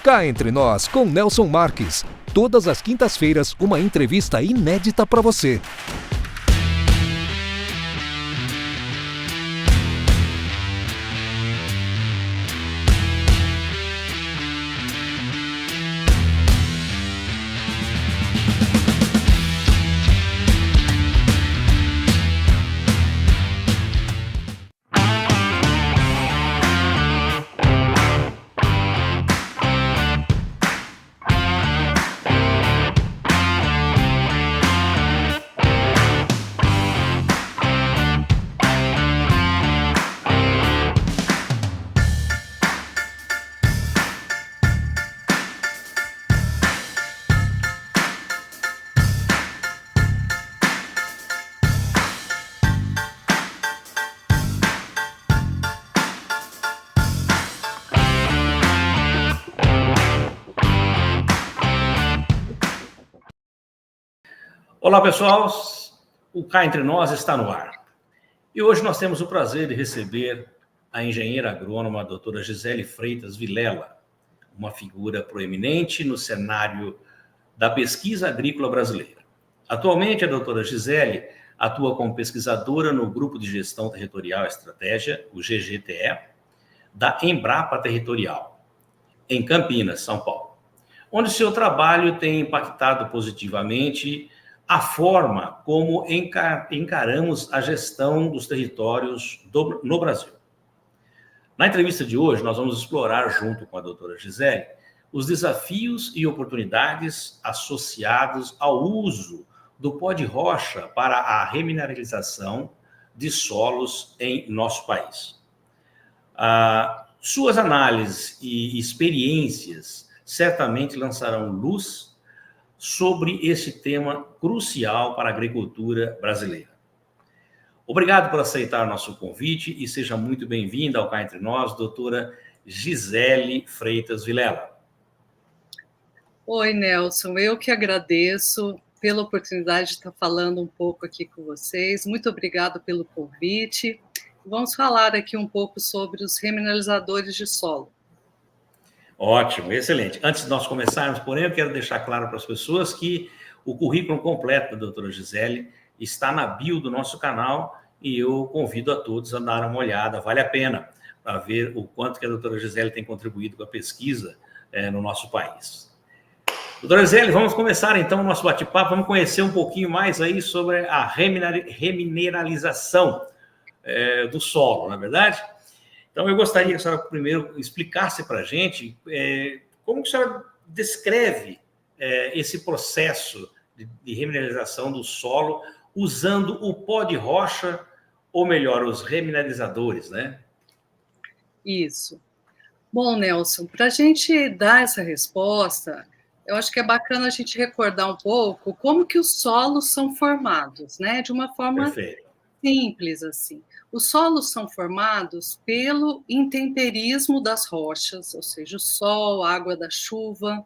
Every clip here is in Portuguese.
Cá Entre Nós, com Nelson Marques. Todas as quintas-feiras, uma entrevista inédita para você. Olá, pessoal. O Cá Entre Nós está no ar. E hoje nós temos o prazer de receber a engenheira agrônoma, a doutora Gisele Freitas Vilela, uma figura proeminente no cenário da pesquisa agrícola brasileira. Atualmente, a doutora Gisele atua como pesquisadora no Grupo de Gestão Territorial e Estratégia, o GGTE, da Embrapa Territorial, em Campinas, São Paulo, onde seu trabalho tem impactado positivamente a forma como encaramos a gestão dos territórios no Brasil. Na entrevista de hoje, nós vamos explorar, junto com a doutora Gisele, os desafios e oportunidades associados ao uso do pó de rocha para a remineralização de solos em nosso país. Suas análises e experiências certamente lançarão luz sobre esse tema crucial para a agricultura brasileira. Obrigado por aceitar o nosso convite e seja muito bem-vinda ao Cá Entre Nós, doutora Gisele Freitas Vilela. Oi, Nelson, eu que agradeço pela oportunidade de estar falando um pouco aqui com vocês. Muito obrigado pelo convite. Vamos falar aqui um pouco sobre os remineralizadores de solo. Ótimo, excelente. Antes de nós começarmos, porém, eu quero deixar claro para as pessoas que o currículo completo da doutora Gisele está na bio do nosso canal e eu convido a todos a dar uma olhada, vale a pena, para ver o quanto que a doutora Gisele tem contribuído com a pesquisa no nosso país. Doutora Gisele, vamos começar então o nosso bate-papo, vamos conhecer um pouquinho mais aí sobre a remineralização do solo, não é verdade? Então, eu gostaria que a senhora primeiro explicasse para a gente como que a senhora descreve esse processo de remineralização do solo usando o pó de rocha, ou melhor, os remineralizadores, né? Isso. Bom, Nelson, para a gente dar essa resposta, eu acho que é bacana a gente recordar um pouco como que os solos são formados, né? De uma forma Perfeito. Simples assim. Os solos são formados pelo intemperismo das rochas, ou seja, o sol, a água da chuva,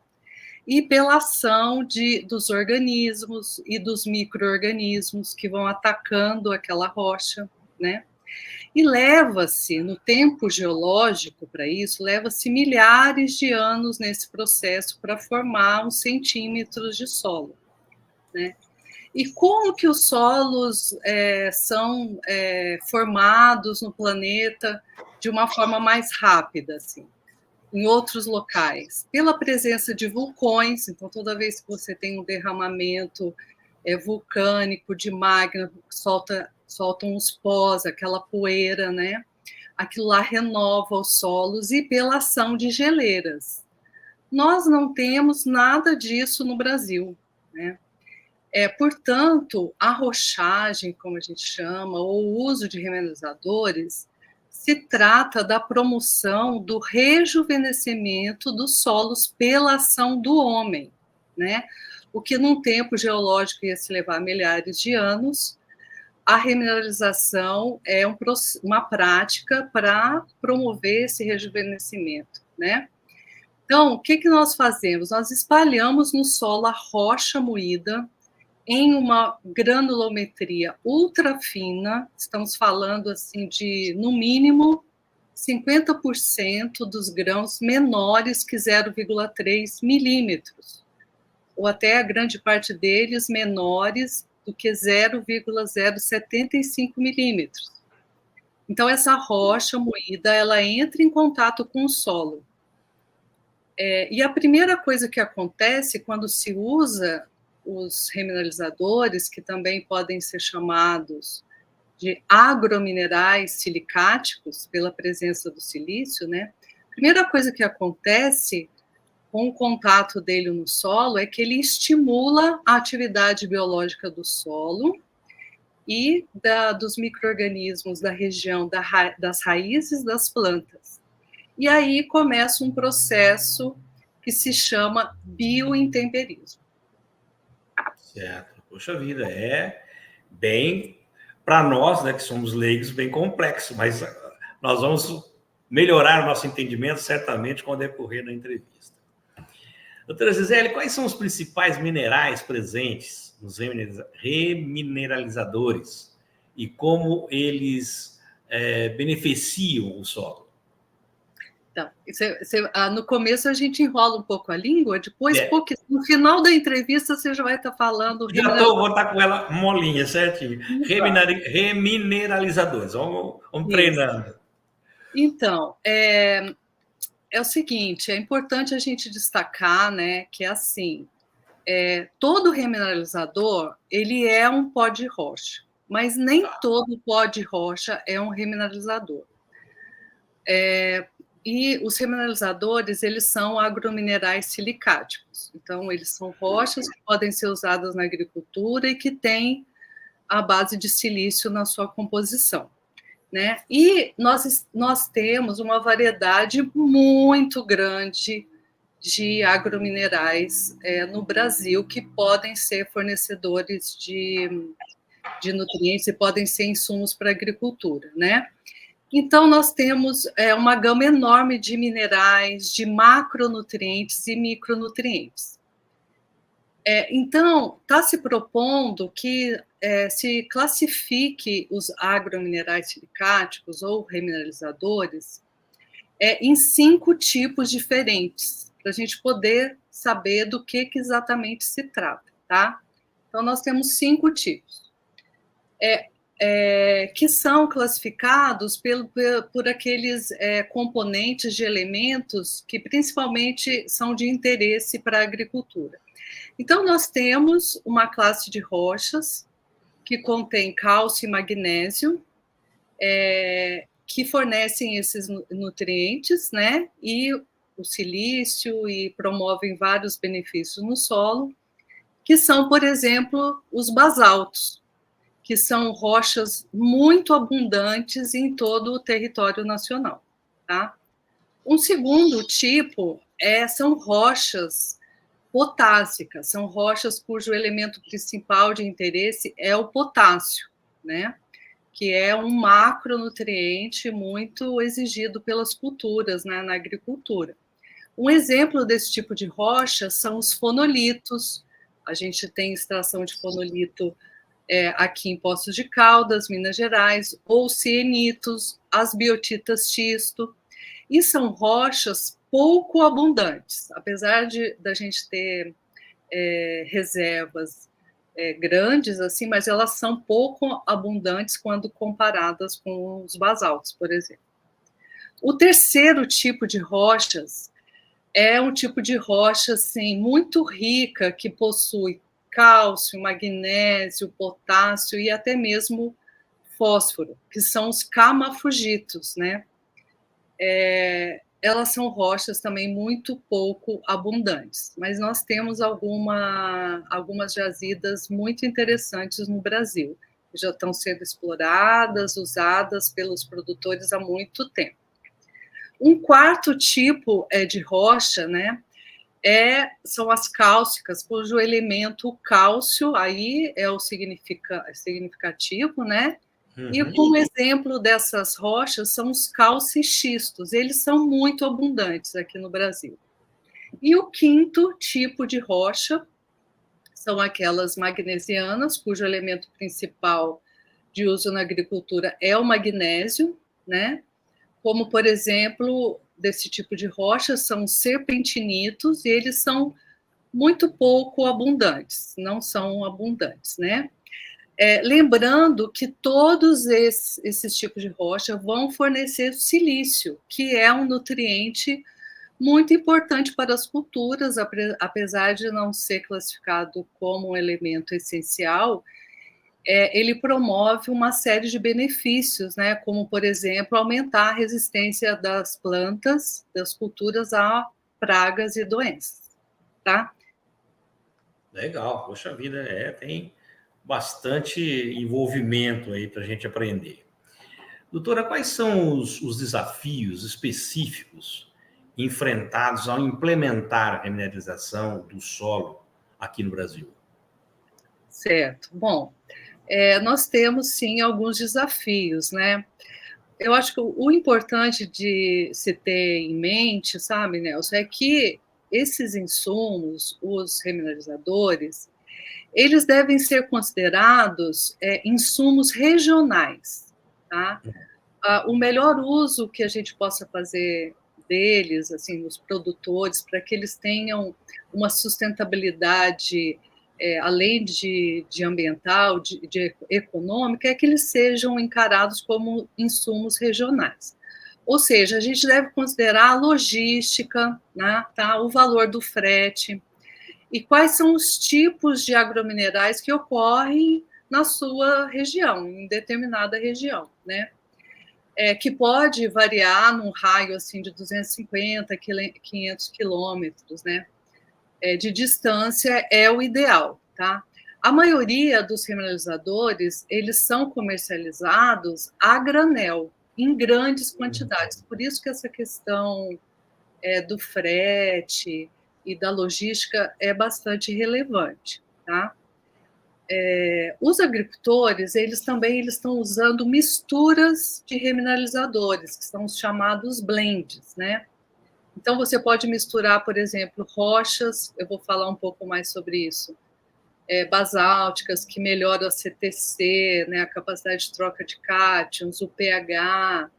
e pela ação dos organismos e dos micro-organismos que vão atacando aquela rocha, né? E leva-se, no tempo geológico para isso, leva-se milhares de anos nesse processo para formar uns centímetros de solo, né? E como que os solos são formados no planeta de uma forma mais rápida, assim, em outros locais? Pela presença de vulcões, então toda vez que você tem um derramamento vulcânico de magma, soltam os pós, aquela poeira, né? Aquilo lá renova os solos e pela ação de geleiras. Nós não temos nada disso no Brasil, né? Portanto, a rochagem, como a gente chama, ou o uso de remineralizadores, se trata da promoção do rejuvenescimento dos solos pela ação do homem, né? O que num tempo geológico ia se levar milhares de anos, a remineralização é uma prática para promover esse rejuvenescimento, né? Então, o que nós fazemos? Nós espalhamos no solo a rocha moída, em uma granulometria ultra fina, estamos falando assim de, no mínimo, 50% dos grãos menores que 0,3 milímetros, ou até a grande parte deles menores do que 0,075 milímetros. Então, essa rocha moída, ela entra em contato com o solo. E a primeira coisa que acontece quando se usa os remineralizadores, que também podem ser chamados de agrominerais silicáticos, pela presença do silício, né? A primeira coisa que acontece com o contato dele no solo é que ele estimula a atividade biológica do solo e dos micro-organismos da região das raízes das plantas. E aí começa um processo que se chama biointemperismo. Certo. Poxa vida, é bem, para nós, né, que somos leigos, bem complexo, mas nós vamos melhorar o nosso entendimento certamente com o decorrer da entrevista. Doutora Gisele, quais são os principais minerais presentes nos remineralizadores e como eles beneficiam o solo? Então, no começo a gente enrola um pouco a língua, depois, no final da entrevista, você já vai estar falando... Vou estar com ela molinha, certinho. Remineralizadores, vamos treinando. Então, é o seguinte, é importante a gente destacar, né, que assim, todo remineralizador, ele é um pó de rocha, mas nem todo pó de rocha é um remineralizador. E os remineralizadores, eles são agrominerais silicáticos. Então, eles são rochas que podem ser usadas na agricultura e que têm a base de silício na sua composição, né? E nós temos uma variedade muito grande de agrominerais no Brasil que podem ser fornecedores de nutrientes e podem ser insumos para a agricultura, né? Então, nós temos uma gama enorme de minerais, de macronutrientes e micronutrientes. Então, está se propondo que se classifique os agrominerais silicáticos ou remineralizadores em 5 tipos diferentes, para a gente poder saber do que exatamente se trata, tá? Então, nós temos 5 tipos. Que são classificados por aqueles componentes de elementos que principalmente são de interesse para a agricultura. Então, nós temos uma classe de rochas que contém cálcio e magnésio, que fornecem esses nutrientes, né? E o silício, e promovem vários benefícios no solo, que são, por exemplo, os basaltos, que são rochas muito abundantes em todo o território nacional, tá? Um segundo tipo são rochas potássicas, são rochas cujo elemento principal de interesse é o potássio, né? Que é um macronutriente muito exigido pelas culturas, né, na agricultura. Um exemplo desse tipo de rocha são os fonolitos. A gente tem extração de fonolito aqui em Poços de Caldas, Minas Gerais, ou sienitos, as biotitas xisto, e são rochas pouco abundantes, apesar da gente ter reservas grandes, assim, mas elas são pouco abundantes quando comparadas com os basaltos, por exemplo. O terceiro tipo de rochas é um tipo de rocha assim, muito rica, que possui cálcio, magnésio, potássio e até mesmo fósforo, que são os camafugitos, né? Elas são rochas também muito pouco abundantes, mas nós temos algumas jazidas muito interessantes no Brasil, que já estão sendo exploradas, usadas pelos produtores há muito tempo. Um quarto tipo de rocha, né, são as cálcicas, cujo elemento cálcio aí é o significativo, né? Uhum. E como exemplo dessas rochas são os calcixistos, eles são muito abundantes aqui no Brasil. E o quinto tipo de rocha são aquelas magnesianas, cujo elemento principal de uso na agricultura é o magnésio, né? como, por exemplo, desse tipo de rocha são serpentinitos, e eles são muito pouco abundantes, não são abundantes, né? Lembrando que todos esses tipos de rocha vão fornecer silício, que é um nutriente muito importante para as culturas, apesar de não ser classificado como um elemento essencial. Ele promove uma série de benefícios, né? Como, por exemplo, aumentar a resistência das plantas, das culturas a pragas e doenças, tá? Legal, poxa vida, tem bastante envolvimento aí para a gente aprender. Doutora, quais são os desafios específicos enfrentados ao implementar a remineralização do solo aqui no Brasil? Certo. Bom, nós temos, sim, alguns desafios, né? Eu acho que o importante de se ter em mente, sabe, Nelson, é que esses insumos, os remineralizadores, eles devem ser considerados insumos regionais, tá? O melhor uso que a gente possa fazer deles, assim, os produtores, para que eles tenham uma sustentabilidade, além de ambiental, de econômica, é que eles sejam encarados como insumos regionais. Ou seja, a gente deve considerar a logística, né, tá? O valor do frete, e quais são os tipos de agrominerais que ocorrem na sua região, em determinada região, né? Que pode variar num raio assim de 250, 500 quilômetros, né? De distância é o ideal, tá? A maioria dos remineralizadores, eles são comercializados a granel, em grandes quantidades. Por isso que essa questão do frete e da logística é bastante relevante, tá? Os agricultores, eles também estão usando misturas de remineralizadores, que são os chamados blends, né? Então, você pode misturar, por exemplo, rochas, eu vou falar um pouco mais sobre isso, basálticas, que melhoram a CTC, né, a capacidade de troca de cátions, o pH,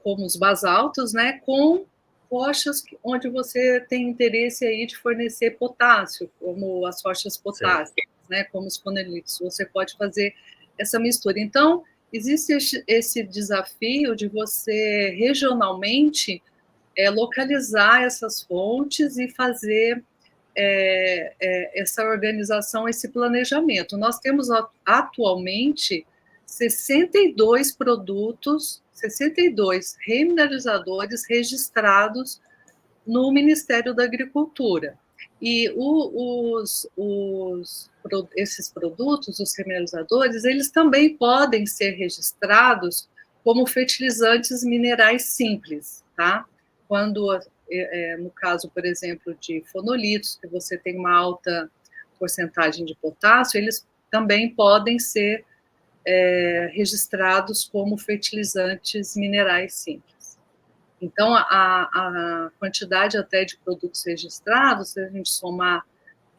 como os basaltos, né, com rochas onde você tem interesse aí de fornecer potássio, como as rochas potássicas, né, como os conelitos. Você pode fazer essa mistura. Então, existe esse desafio de você regionalmente localizar essas fontes e fazer essa organização, esse planejamento. Nós temos atualmente 62 produtos, 62 remineralizadores registrados no Ministério da Agricultura. E esses produtos, os remineralizadores, eles também podem ser registrados como fertilizantes minerais simples, tá? Quando, no caso, por exemplo, de fonolitos, que você tem uma alta porcentagem de potássio, eles também podem ser registrados como fertilizantes minerais simples. Então, a quantidade até de produtos registrados, se a gente somar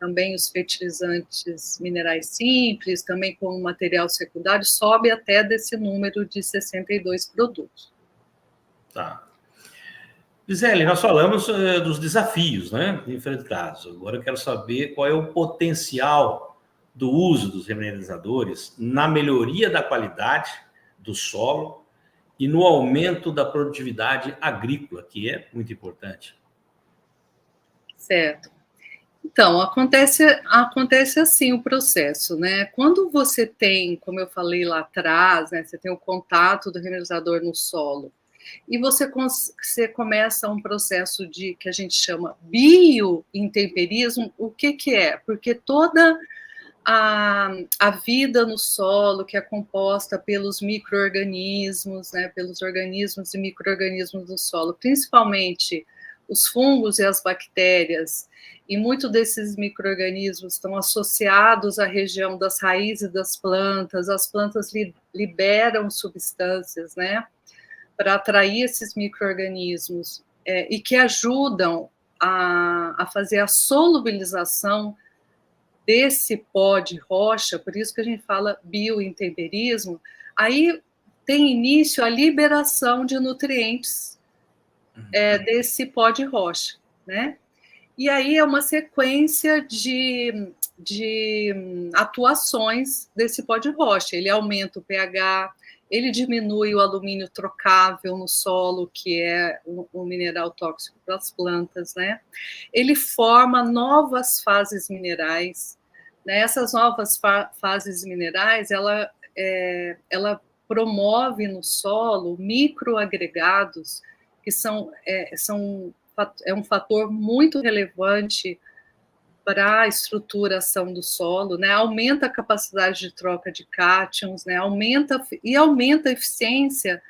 também os fertilizantes minerais simples, também como material secundário, sobe até desse número de 62 produtos. Tá. Gisele, nós falamos dos desafios, né, enfrentados. Agora eu quero saber qual é o potencial do uso dos remineralizadores na melhoria da qualidade do solo e no aumento da produtividade agrícola, que é muito importante. Certo. Então, acontece assim o processo, né? Quando você tem, como eu falei lá atrás, né, você tem o contato do remineralizador no solo, e você começa um processo que a gente chama biointemperismo. O que é? Porque toda a vida no solo, que é composta pelos micro-organismos, né, pelos organismos e micro-organismos do solo, principalmente os fungos e as bactérias, e muitos desses micro-organismos estão associados à região das raízes das plantas. As plantas liberam substâncias, né, para atrair esses micro-organismos, e que ajudam a fazer a solubilização desse pó de rocha, por isso que a gente fala biointemperismo. Aí tem início a liberação de nutrientes desse pó de rocha, né? E aí é uma sequência de atuações desse pó de rocha. Ele aumenta o pH, ele diminui o alumínio trocável no solo, que é um mineral tóxico para as plantas, né? Ele forma novas fases minerais, né? Essas novas fases minerais, ela promove no solo microagregados que é um fator muito relevante para a estruturação do solo, né? Aumenta a capacidade de troca de cátions, né? Aumenta a eficiência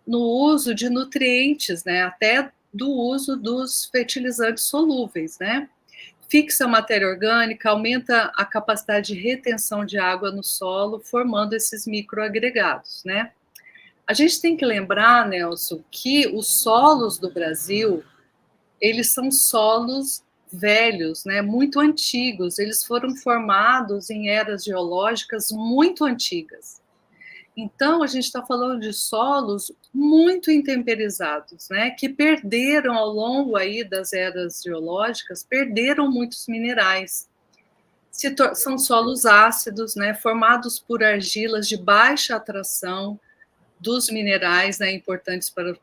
no uso de nutrientes, né? Até do uso dos fertilizantes solúveis, né? Fixa a matéria orgânica, aumenta a capacidade de retenção de água no solo, formando esses microagregados, né? A gente tem que lembrar, Nelson, que os solos do Brasil, eles são solos velhos, né, muito antigos. Eles foram formados em eras geológicas muito antigas. Então, a gente está falando de solos muito intemperizados, né, que perderam ao longo aí das eras geológicas, perderam muitos minerais. São solos ácidos, né, formados por argilas de baixa atração dos minerais, né, importantes para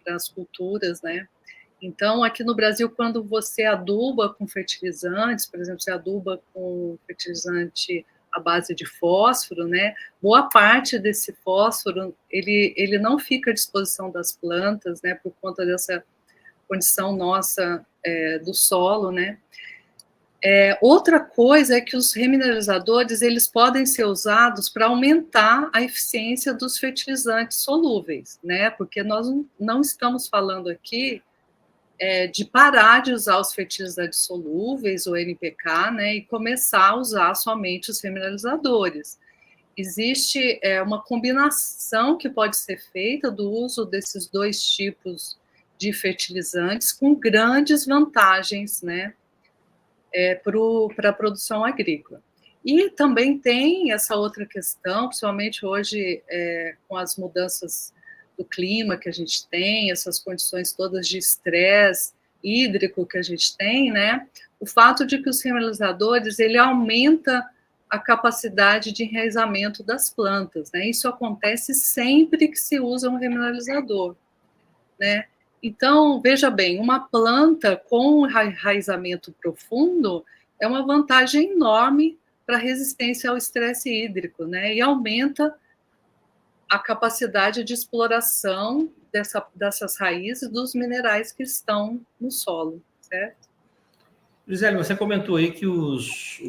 as culturas, né. Então, aqui no Brasil, quando você aduba com fertilizantes, por exemplo, você aduba com fertilizante à base de fósforo, né? Boa parte desse fósforo, ele não fica à disposição das plantas, né? Por conta dessa condição nossa do solo, né? Outra coisa é que os remineralizadores, eles podem ser usados para aumentar a eficiência dos fertilizantes solúveis, né? Porque nós não estamos falando aqui de parar de usar os fertilizantes solúveis, o NPK, né, e começar a usar somente os remineralizadores. Existe uma combinação que pode ser feita do uso desses dois tipos de fertilizantes com grandes vantagens, né, para a produção agrícola. E também tem essa outra questão, principalmente hoje com as mudanças do clima que a gente tem, essas condições todas de estresse hídrico que a gente tem, né? O fato de que os remineralizadores, ele aumenta a capacidade de enraizamento das plantas, né? Isso acontece sempre que se usa um remineralizador, né? Então, veja bem, uma planta com enraizamento profundo é uma vantagem enorme para a resistência ao estresse hídrico, né? E aumenta a capacidade de exploração dessas raízes dos minerais que estão no solo, certo? Gisele, você comentou aí que os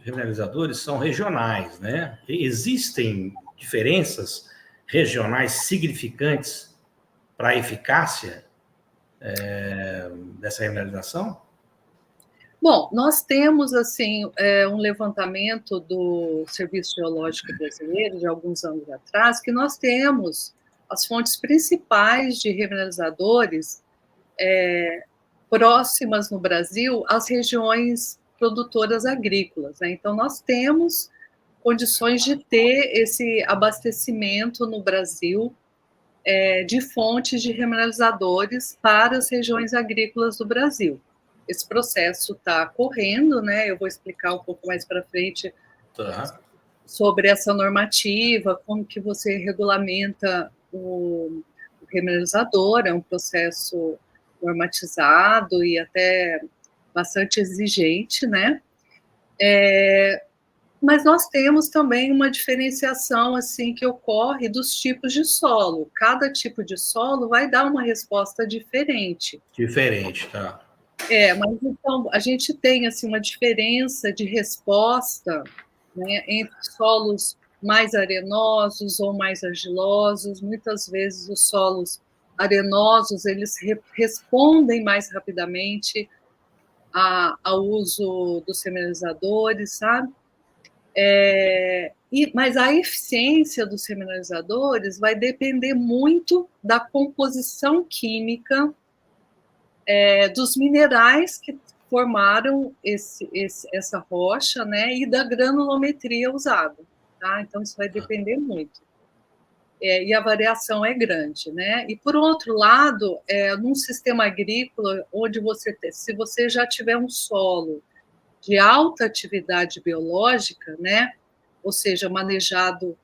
remineralizadores são regionais, né? Existem diferenças regionais significantes para a eficácia dessa remineralização? Bom, nós temos assim um levantamento do Serviço Geológico Brasileiro de alguns anos atrás, que nós temos as fontes principais de remineralizadores próximas no Brasil às regiões produtoras agrícolas, né? Então, nós temos condições de ter esse abastecimento no Brasil de fontes de remineralizadores para as regiões agrícolas do Brasil. Esse processo está correndo, né? Eu vou explicar um pouco mais para frente sobre essa normativa, como que você regulamenta o remineralizador, é um processo normatizado e até bastante exigente, né? Mas nós temos também uma diferenciação assim que ocorre dos tipos de solo. Cada tipo de solo vai dar uma resposta diferente. Diferente, tá? Mas então a gente tem assim uma diferença de resposta, né, entre solos mais arenosos ou mais argilosos. Muitas vezes os solos arenosos eles respondem mais rapidamente ao uso dos remineralizadores, sabe? Mas a eficiência dos remineralizadores vai depender muito da composição química dos minerais que formaram essa rocha, né, e da granulometria usada, tá? Então, isso vai depender muito. e a variação é grande, né? E, por outro lado, num sistema agrícola, onde se você já tiver um solo de alta atividade biológica, né? Ou seja, manejado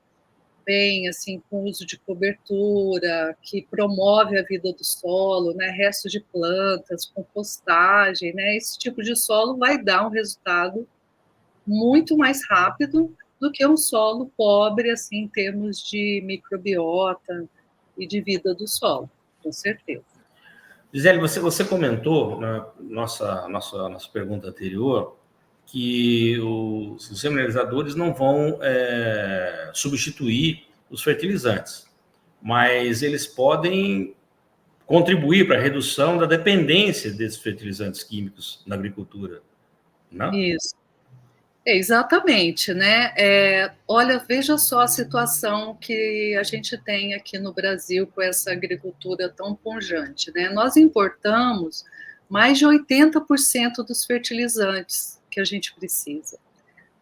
bem, assim, com uso de cobertura, que promove a vida do solo, né? Resto de plantas, compostagem, né? Esse tipo de solo vai dar um resultado muito mais rápido do que um solo pobre, assim, em termos de microbiota e de vida do solo, com certeza. Gisele, você comentou na nossa pergunta anterior que os mineralizadores não vão substituir os fertilizantes, mas eles podem contribuir para a redução da dependência desses fertilizantes químicos na agricultura, não? Isso. Exatamente, né? Olha, veja só a situação que a gente tem aqui no Brasil com essa agricultura tão pujante, né? Nós importamos mais de 80% dos fertilizantes que a gente precisa,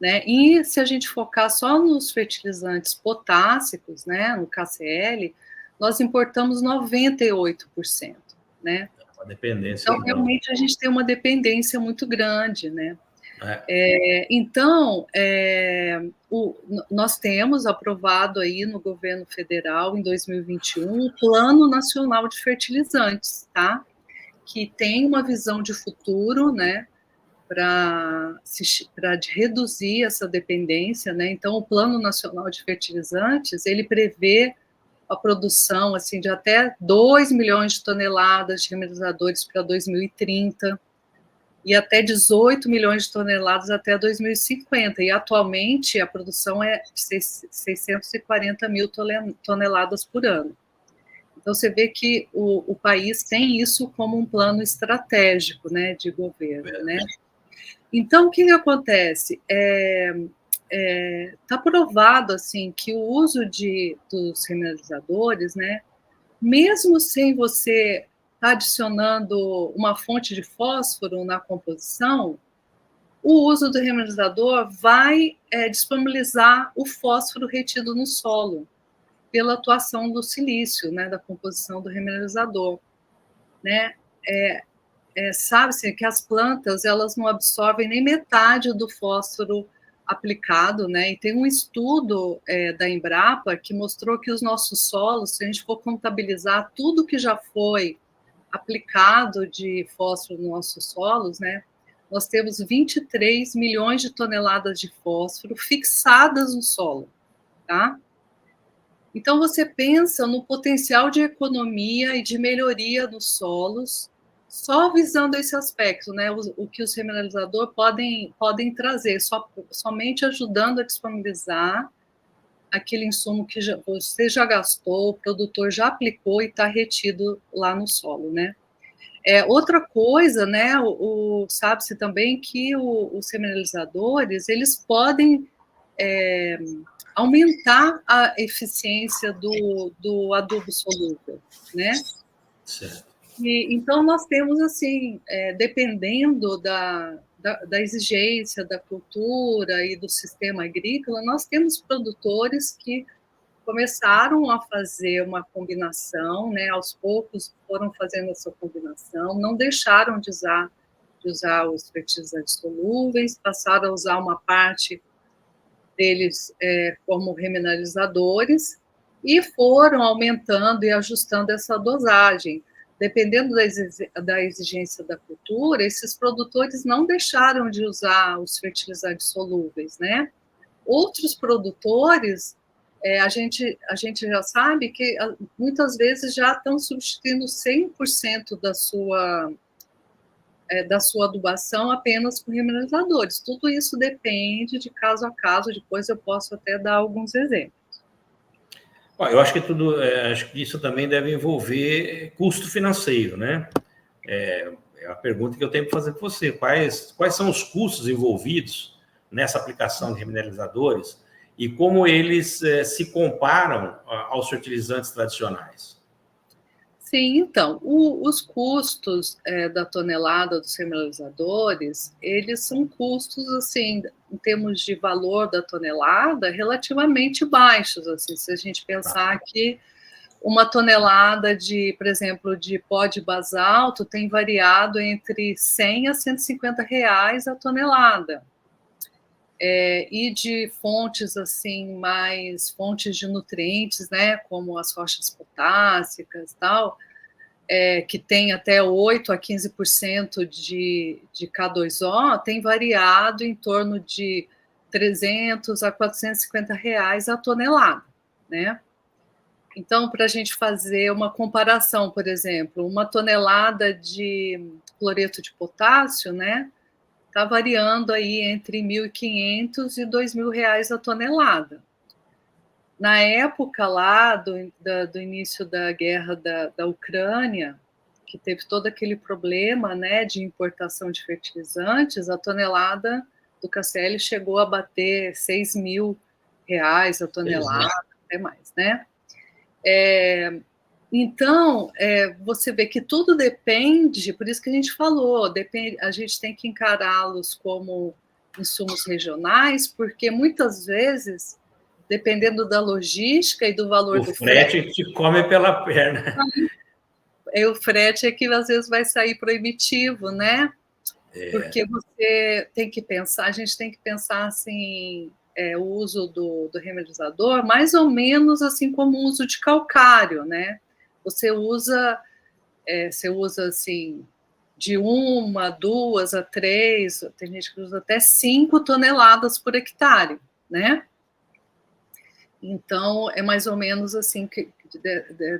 né? E se a gente focar só nos fertilizantes potássicos, né, no KCl, nós importamos 98%, né? A dependência. Então, realmente, a gente tem uma dependência muito grande, né? É. Então, nós temos aprovado aí no governo federal, em 2021, o Plano Nacional de Fertilizantes, tá? Que tem uma visão de futuro, né? Para reduzir essa dependência, né? Então, o Plano Nacional de Fertilizantes, ele prevê a produção assim, de até 2 milhões de toneladas de remineralizadores para 2030, e até 18 milhões de toneladas até 2050. E atualmente a produção é de 640 mil toneladas por ano. Então você vê que o país tem isso como um plano estratégico, né, de governo, né? Então o que acontece? Está provado assim que o uso dos remineralizadores, né, mesmo sem você adicionando uma fonte de fósforo na composição, o uso do remineralizador vai disponibilizar o fósforo retido no solo pela atuação do silício, né, da composição do remineralizador, né? Sabe-se que as plantas elas não absorvem nem metade do fósforo aplicado, né? E tem um estudo da Embrapa que mostrou que os nossos solos, se a gente for contabilizar tudo que já foi aplicado de fósforo nos nossos solos, né? Nós temos 23 milhões de toneladas de fósforo fixadas no solo, tá? Então você pensa no potencial de economia e de melhoria dos solos, só visando esse aspecto, né? O que os remineralizadores podem trazer, somente ajudando a disponibilizar aquele insumo que você já gastou, o produtor já aplicou e está retido lá no solo, né? Outra coisa, né, sabe-se também que os remineralizadores, eles podem aumentar a eficiência do adubo solúvel, né? Certo. Então, nós temos, assim, dependendo da exigência da cultura e do sistema agrícola, nós temos produtores que começaram a fazer uma combinação, né? Aos poucos foram fazendo essa combinação, não deixaram de usar os fertilizantes solúveis, passaram a usar uma parte deles como remineralizadores e foram aumentando e ajustando essa dosagem. Dependendo da exigência da cultura, esses produtores não deixaram de usar os fertilizantes solúveis, né? Outros produtores, a gente já sabe que muitas vezes já estão substituindo 100% da sua adubação apenas com remineralizadores. Tudo isso depende de caso a caso, depois eu posso até dar alguns exemplos. Eu acho que acho que isso também deve envolver custo financeiro, né? É a pergunta que eu tenho para fazer para você. Quais são os custos envolvidos nessa aplicação de remineralizadores e como eles se comparam aos fertilizantes tradicionais? Sim, então, os custos da tonelada dos remineralizadores, eles são custos, assim, em termos de valor da tonelada, relativamente baixos, assim, se a gente Tá? pensar que uma tonelada de, por exemplo, de pó de basalto tem variado entre 100 a 150 reais a tonelada. E de fontes assim, mais fontes de nutrientes, né, como as rochas potássicas e tal, que tem até 8 a 15% de K2O, tem variado em torno de 300 a 450 reais a tonelada, né? Então, para a gente fazer uma comparação, por exemplo, uma tonelada de cloreto de potássio, né, está variando aí entre 1.500 e R$ 2.000 a tonelada. Na época lá do início da guerra da Ucrânia, que teve todo aquele problema, né, de importação de fertilizantes, a tonelada do KCl chegou a bater R$ 6.000 a tonelada, até mais, né? Então, você vê que tudo depende, por isso que a gente falou, a gente tem que encará-los como insumos regionais, porque muitas vezes, dependendo da logística e do valor O do frete, frete te come pela perna. o frete é que às vezes vai sair proibitivo, né? Porque você tem que pensar, a gente tem que pensar assim, o uso do remineralizador, mais ou menos assim como o uso de calcário, né? Você usa assim, de 1, 2 a 3, tem gente que usa até 5 toneladas por hectare, né? Então, é mais ou menos assim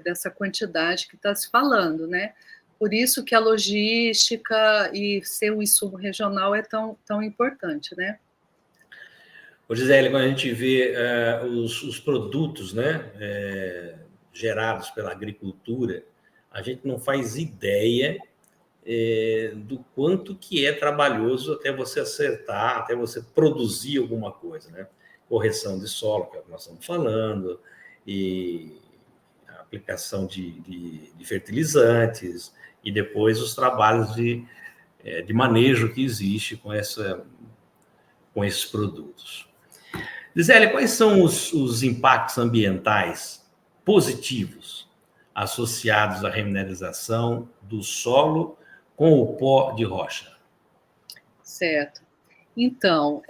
dessa quantidade que está se falando, né? Por isso que a logística e ser um insumo regional é tão importante, né? Ô, Gisele, quando a gente vê os produtos, né, gerados pela agricultura, a gente não faz ideia do quanto que é trabalhoso até você acertar, até você produzir alguma coisa, né? Correção de solo, que é o que nós estamos falando, e a aplicação de fertilizantes, e depois os trabalhos de manejo que existe com esses produtos. Gisele, quais são os impactos ambientais positivos associados à remineralização do solo com o pó de rocha? Certo. Então,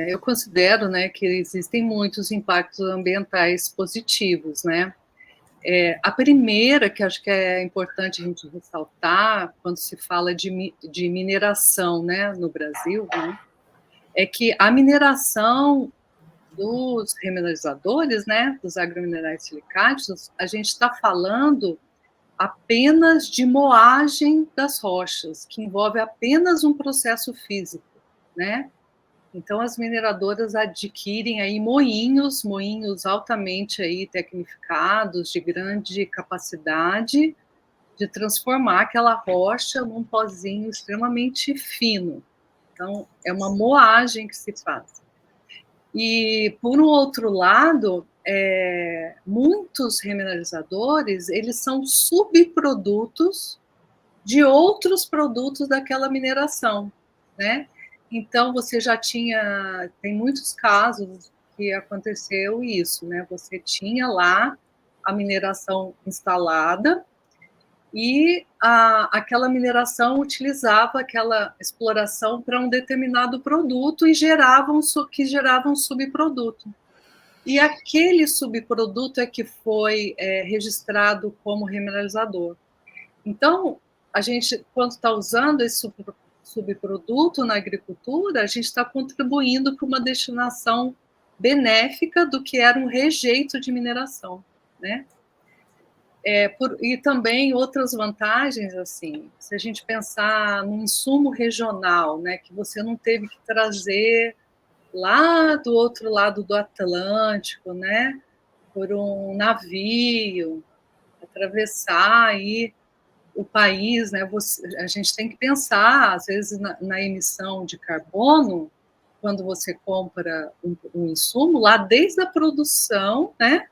eu considero, né, que existem muitos impactos ambientais positivos, né? A primeira, que acho que é importante a gente ressaltar, quando se fala de mineração, né, no Brasil, né, é que a mineração dos remineralizadores, né, dos agrominerais silicáticos, a gente está falando apenas de moagem das rochas, que envolve apenas um processo físico, né? Então, as mineradoras adquirem aí moinhos altamente aí tecnificados, de grande capacidade de transformar aquela rocha num pozinho extremamente fino. Então, é uma moagem que se faz. E, por um outro lado, muitos remineralizadores, eles são subprodutos de outros produtos daquela mineração, né? Então, você já tem muitos casos que aconteceu isso, né? Você tinha lá a mineração instalada e aquela mineração utilizava aquela exploração para um determinado produto e gerava um subproduto. E aquele subproduto é que foi registrado como remineralizador. Então, a gente, quando está usando esse subproduto na agricultura, a gente está contribuindo para uma destinação benéfica do que era um rejeito de mineração, né? E também outras vantagens, assim, se a gente pensar num insumo regional, né, que você não teve que trazer lá do outro lado do Atlântico, né, por um navio, atravessar aí o país, né, a gente tem que pensar, às vezes, na emissão de carbono, quando você compra um insumo, lá desde a produção, né,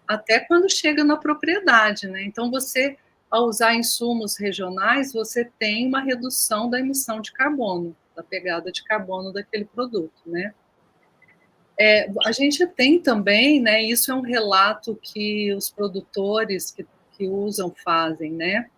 até quando chega na propriedade, né? Então, você ao usar insumos regionais, você tem uma redução da emissão de carbono, da pegada de carbono daquele produto, né? A gente tem também, né, isso é um relato que os produtores que usam fazem, né?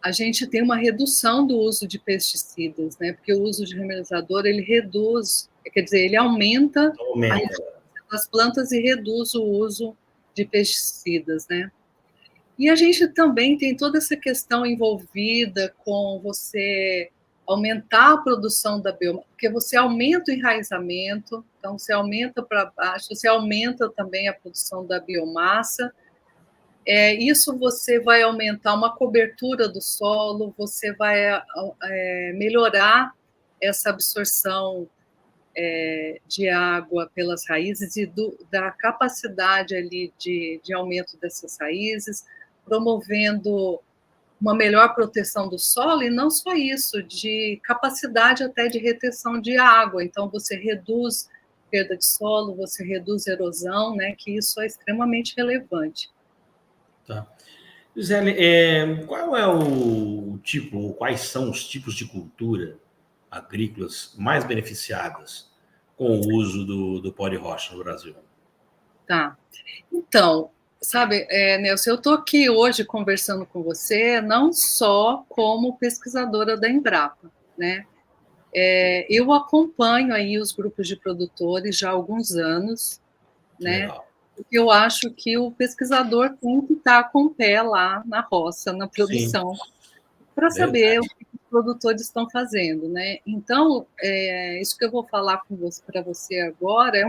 A gente tem uma redução do uso de pesticidas, né? Porque o uso de remineralizador, ele reduz, quer dizer, ele aumenta a resistência das plantas e reduz o uso de pesticidas, né? E a gente também tem toda essa questão envolvida com você aumentar a produção da biomassa, porque você aumenta o enraizamento, então você aumenta para baixo, você aumenta também a produção da biomassa. Isso você vai aumentar uma cobertura do solo, você vai melhorar essa absorção de água pelas raízes e da capacidade ali de aumento dessas raízes, promovendo uma melhor proteção do solo, e não só isso, de capacidade até de retenção de água. Então, você reduz perda de solo, você reduz erosão, né, que isso é extremamente relevante. Tá. Gisele, qual é o tipo, ou quais são os tipos de cultura agrícolas mais beneficiadas com o uso do pó de rocha no Brasil? Tá. Então, sabe, Nelson, eu estou aqui hoje conversando com você não só como pesquisadora da Embrapa, né? Eu acompanho aí os grupos de produtores já há alguns anos, né? Legal. Eu acho que o pesquisador tem que estar com o pé lá na roça, na produção, para saber o que os produtores estão fazendo, né? Então, isso que eu vou falar para você agora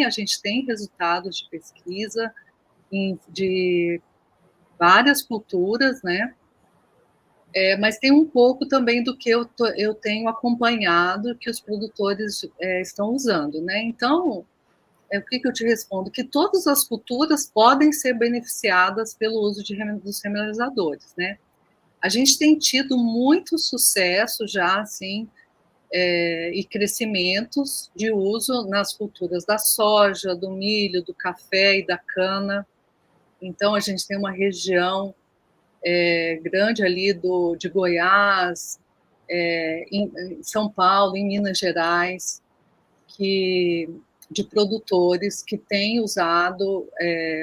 a gente tem resultados de pesquisa de várias culturas, né? Mas tem um pouco também do que eu tenho acompanhado que os produtores estão usando, né? Então, o que eu te respondo? Que todas as culturas podem ser beneficiadas pelo uso dos remineralizadores, né? A gente tem tido muito sucesso já, assim, e crescimentos de uso nas culturas da soja, do milho, do café e da cana. Então, a gente tem uma região grande ali de Goiás, em São Paulo, em Minas Gerais, de produtores que têm usado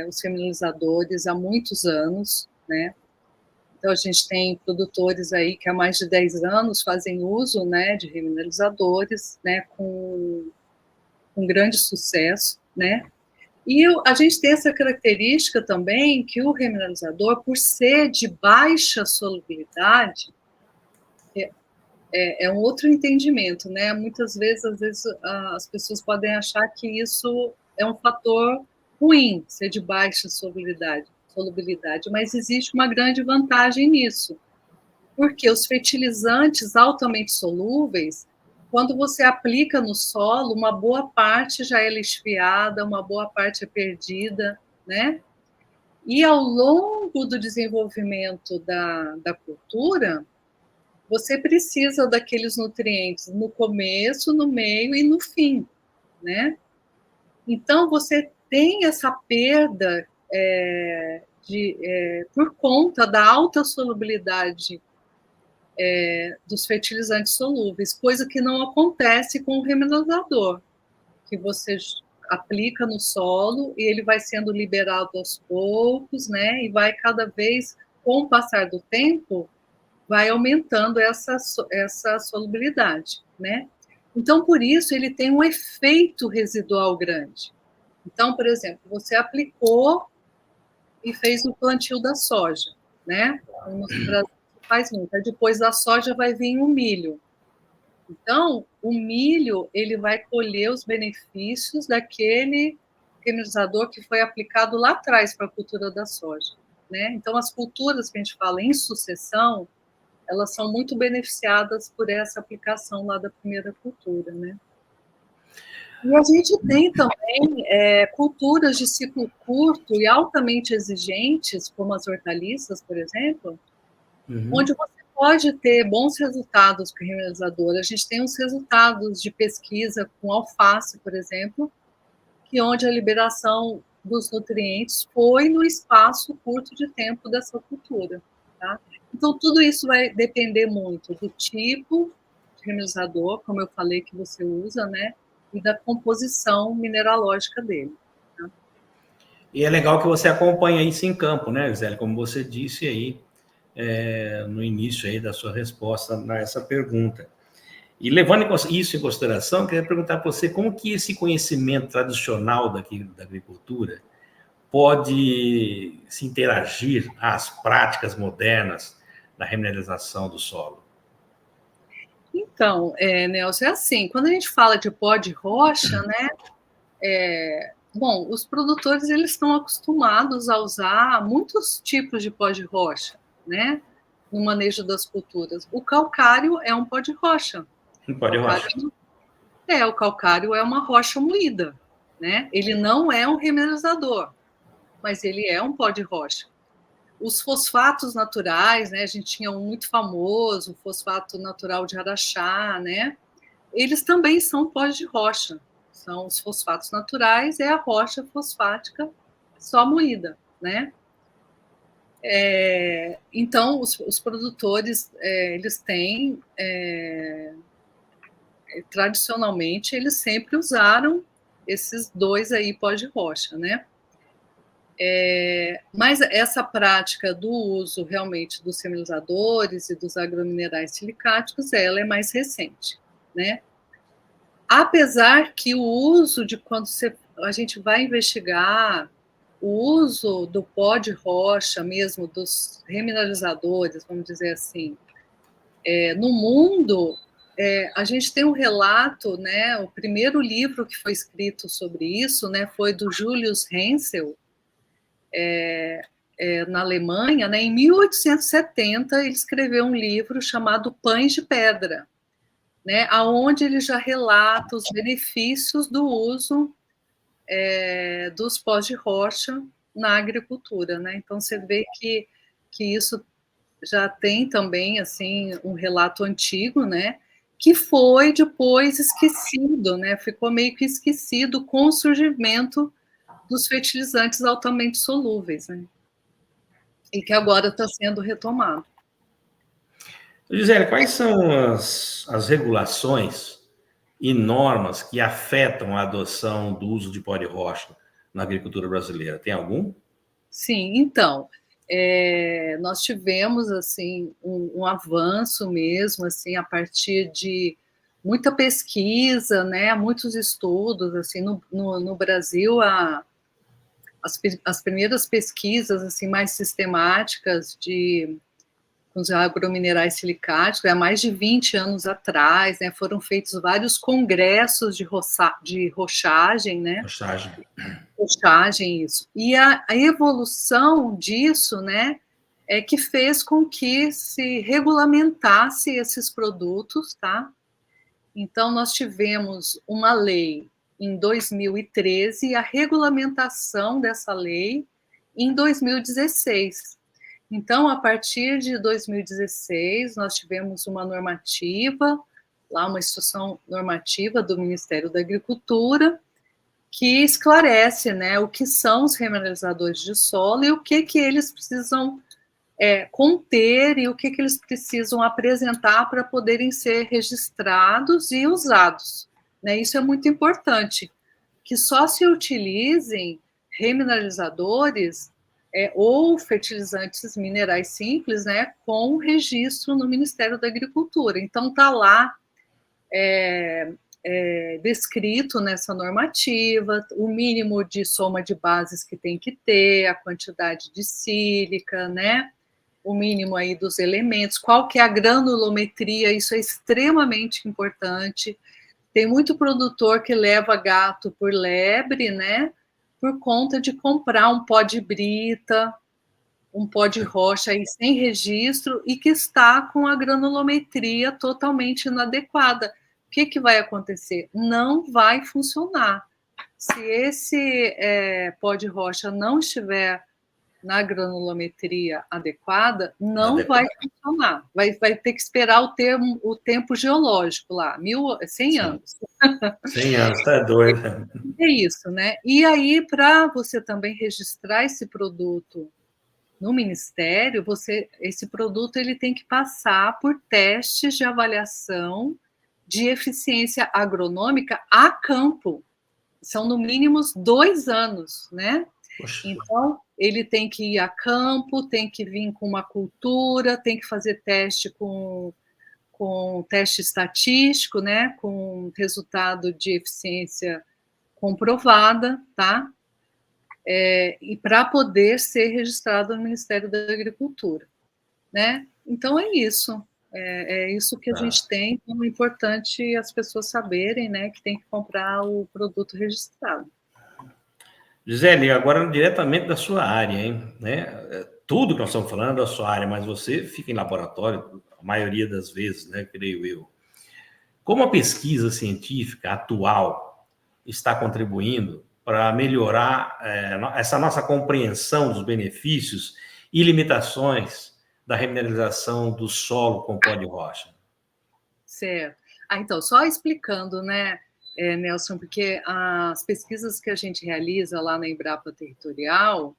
os femininizadores há muitos anos, né? Então, a gente tem produtores aí que há mais de 10 anos fazem uso, né, de remineralizadores, né, com grande sucesso, né? E a gente tem essa característica também que o remineralizador, por ser de baixa solubilidade, é um outro entendimento, né? Muitas vezes, às vezes, as pessoas podem achar que isso é um fator ruim, ser de baixa solubilidade, mas existe uma grande vantagem nisso, porque os fertilizantes altamente solúveis, quando você aplica no solo, uma boa parte já é lixiviada, uma boa parte é perdida, né? E ao longo do desenvolvimento da cultura, você precisa daqueles nutrientes no começo, no meio e no fim, né? Então, você tem essa perda por conta da alta solubilidade dos fertilizantes solúveis, coisa que não acontece com o remineralizador, que você aplica no solo e ele vai sendo liberado aos poucos, né? E vai cada vez, com o passar do tempo, vai aumentando essa solubilidade, né? Então, por isso, ele tem um efeito residual grande. Então, por exemplo, você aplicou e fez o plantio da soja, né? No Brasil faz muito. Aí depois da soja vai vir o milho. Então, o milho, ele vai colher os benefícios daquele polinizador que foi aplicado lá atrás para a cultura da soja, né? Então, as culturas que a gente fala em sucessão, elas são muito beneficiadas por essa aplicação lá da primeira cultura, né? E a gente tem também culturas de ciclo curto e altamente exigentes, como as hortaliças, por exemplo, onde você pode ter bons resultados com o remineralizador. A gente tem uns resultados de pesquisa com alface, por exemplo, que onde a liberação dos nutrientes foi no espaço curto de tempo dessa cultura, tá? Então, tudo isso vai depender muito do tipo de remineralizador, como eu falei, que você usa, né? E da composição mineralógica dele. Tá? E é legal que você acompanha isso em campo, né, Gisele? Como você disse aí no início aí da sua resposta nessa pergunta. E levando isso em consideração, queria perguntar para você como que esse conhecimento tradicional da agricultura pode se interagir às práticas modernas da remineralização do solo? Então, Nelson, é assim, quando a gente fala de pó de rocha, né, bom, os produtores eles estão acostumados a usar muitos tipos de pó de rocha, né, no manejo das culturas. O calcário é um pó de rocha. Pó de rocha. O calcário é uma rocha moída, né? Ele não é um remineralizador, mas ele é um pó de rocha. Os fosfatos naturais, né? A gente tinha um muito famoso, o fosfato natural de Araxá, né? Eles também são pós de rocha. São os fosfatos naturais, é a rocha fosfática só moída, né? Então, os produtores, eles têm, tradicionalmente, eles sempre usaram esses dois aí pó de rocha, né? Mas essa prática do uso realmente dos remineralizadores e dos agrominerais silicáticos, ela é mais recente, né? Apesar que o uso de quando a gente vai investigar o uso do pó de rocha mesmo, dos remineralizadores, vamos dizer assim, no mundo, a gente tem um relato, né? O primeiro livro que foi escrito sobre isso, né, foi do Julius Hensel, na Alemanha, né? Em 1870 ele escreveu um livro chamado Pães de Pedra, né? Aonde ele já relata os benefícios do uso dos pós de rocha na agricultura, né? Então você vê que isso já tem também assim um relato antigo, né? Que foi depois esquecido, né? Ficou meio que esquecido com o surgimento dos fertilizantes altamente solúveis, né? E que agora está sendo retomado. Gisele, quais são as regulações e normas que afetam a adoção do uso de pó de rocha na agricultura brasileira? Tem algum? Sim, então, nós tivemos assim um avanço mesmo assim a partir de muita pesquisa, né, muitos estudos assim no Brasil as primeiras pesquisas assim mais sistemáticas com os agrominerais silicáticos, há mais de 20 anos atrás, né, foram feitos vários congressos de rochagem, né? Rochagem, isso. E a evolução disso, né, é que fez com que se regulamentasse esses produtos, tá? Então, nós tivemos uma lei em 2013 e a regulamentação dessa lei em 2016. Então, a partir de 2016, nós tivemos uma normativa, lá uma instrução normativa do Ministério da Agricultura, que esclarece, né, o que são os remineralizadores de solo e o que eles precisam conter e o que eles precisam apresentar para poderem ser registrados e usados. Né? Isso é muito importante, que só se utilizem remineralizadores ou fertilizantes minerais simples, né, com registro no Ministério da Agricultura. Então, está lá descrito nessa normativa o mínimo de soma de bases que tem que ter, a quantidade de sílica, né, o mínimo aí dos elementos, qual que é a granulometria, isso é extremamente importante. Tem muito produtor que leva gato por lebre, né, por conta de comprar um pó de brita, um pó de rocha aí sem registro e que está com a granulometria totalmente inadequada. O que vai acontecer? Não vai funcionar. Se esse pó de rocha não estiver na granulometria adequada, não vai funcionar. Vai ter que esperar o tempo geológico lá, 100 anos. 100 anos, tá doido. É isso, né? E aí, para você também registrar esse produto no Ministério, esse produto ele tem que passar por testes de avaliação de eficiência agronômica a campo. São, no mínimo, 2 anos, né? Poxa. Então, ele tem que ir a campo, tem que vir com uma cultura, tem que fazer teste com teste estatístico, né? Com resultado de eficiência comprovada, tá? E para poder ser registrado no Ministério da Agricultura, né? Então é isso. É isso que a gente tem. Então é importante as pessoas saberem, né, que tem que comprar o produto registrado. Gisele, agora diretamente da sua área, hein? Né? Tudo que nós estamos falando é da sua área, mas você fica em laboratório a maioria das vezes, né? Creio eu. Como a pesquisa científica atual está contribuindo para melhorar essa nossa compreensão dos benefícios e limitações da remineralização do solo com pó de rocha? Certo. Então, só explicando, né, Nelson, porque as pesquisas que a gente realiza lá na Embrapa Territorial,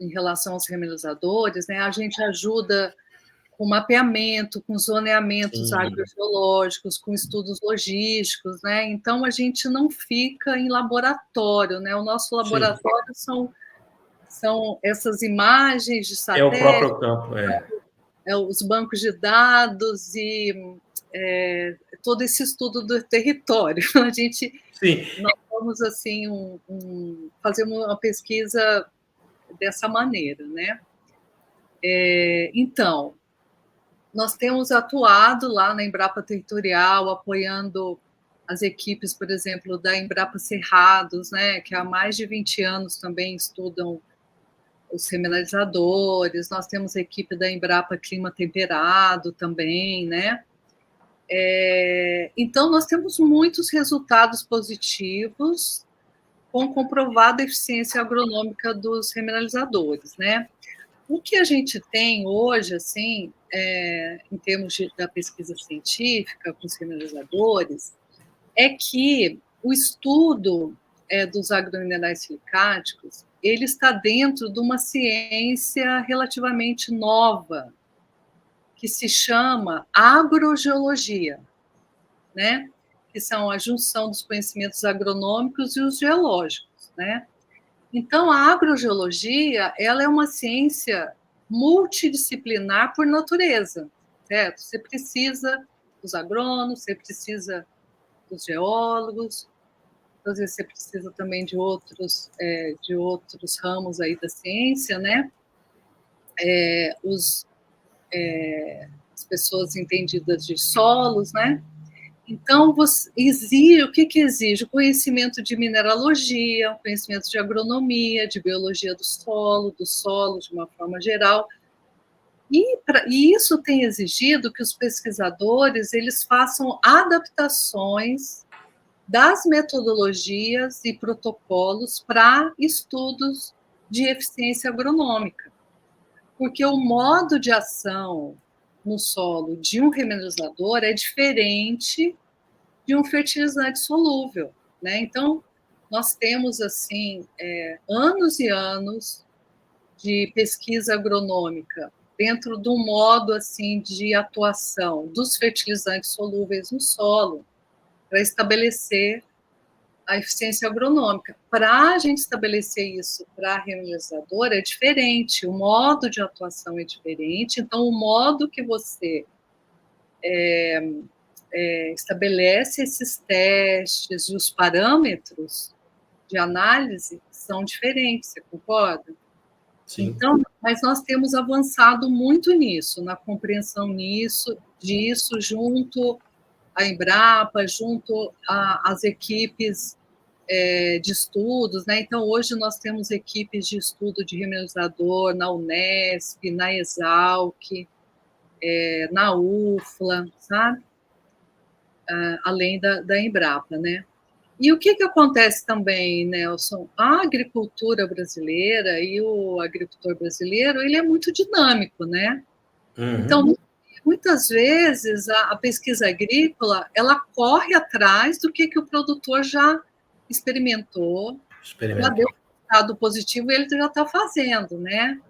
em relação aos remineralizadores, né, a gente ajuda com mapeamento, com zoneamentos agrogeológicos, com estudos logísticos, né? Então a gente não fica em laboratório, né? O nosso laboratório são essas imagens de satélite, o próprio campo, os bancos de dados e todo esse estudo do território. Nós vamos assim fazer uma pesquisa dessa maneira, né? Então, nós temos atuado lá na Embrapa Territorial, apoiando as equipes, por exemplo, da Embrapa Cerrados, né, que há mais de 20 anos também estudam os remineralizadores. Nós temos a equipe da Embrapa Clima Temperado também, né? Então, nós temos muitos resultados positivos com comprovada eficiência agronômica dos remineralizadores, né? O que a gente tem hoje, assim, em termos da pesquisa científica com os remineralizadores, é que o estudo dos agrominerais silicáticos ele está dentro de uma ciência relativamente nova, que se chama agrogeologia, né? Que são a junção dos conhecimentos agronômicos e os geológicos, né? Então, a agrogeologia ela é uma ciência multidisciplinar por natureza, certo? Você precisa dos agrônomos, você precisa dos geólogos, às vezes você precisa também de outros ramos aí da ciência, né? As pessoas entendidas de solos, né? Então, o que exige? O conhecimento de mineralogia, o conhecimento de agronomia, de biologia do solo de uma forma geral. E isso tem exigido que os pesquisadores eles façam adaptações das metodologias e protocolos para estudos de eficiência agronômica. Porque o modo de ação no solo de um remineralizador é diferente de um fertilizante solúvel, né? Então, nós temos, assim, anos e anos de pesquisa agronômica dentro do modo, assim, de atuação dos fertilizantes solúveis no solo para estabelecer a eficiência agronômica. Para a gente estabelecer isso para remineralizador é diferente, o modo de atuação é diferente, então o modo que você estabelece esses testes e os parâmetros de análise são diferentes, você concorda? Sim. Então, mas nós temos avançado muito nisso, na compreensão disso, junto à Embrapa, junto às equipes de estudos, né? Então, hoje nós temos equipes de estudo de remineralizador na Unesp, na Exalc, na UFLA, sabe? Além da Embrapa, né? E o que acontece também, Nelson? A agricultura brasileira e o agricultor brasileiro, ele é muito dinâmico, né? Então, muitas vezes, a pesquisa agrícola, ela corre atrás do que o produtor já experimentou, já deu resultado positivo e ele já está fazendo, né?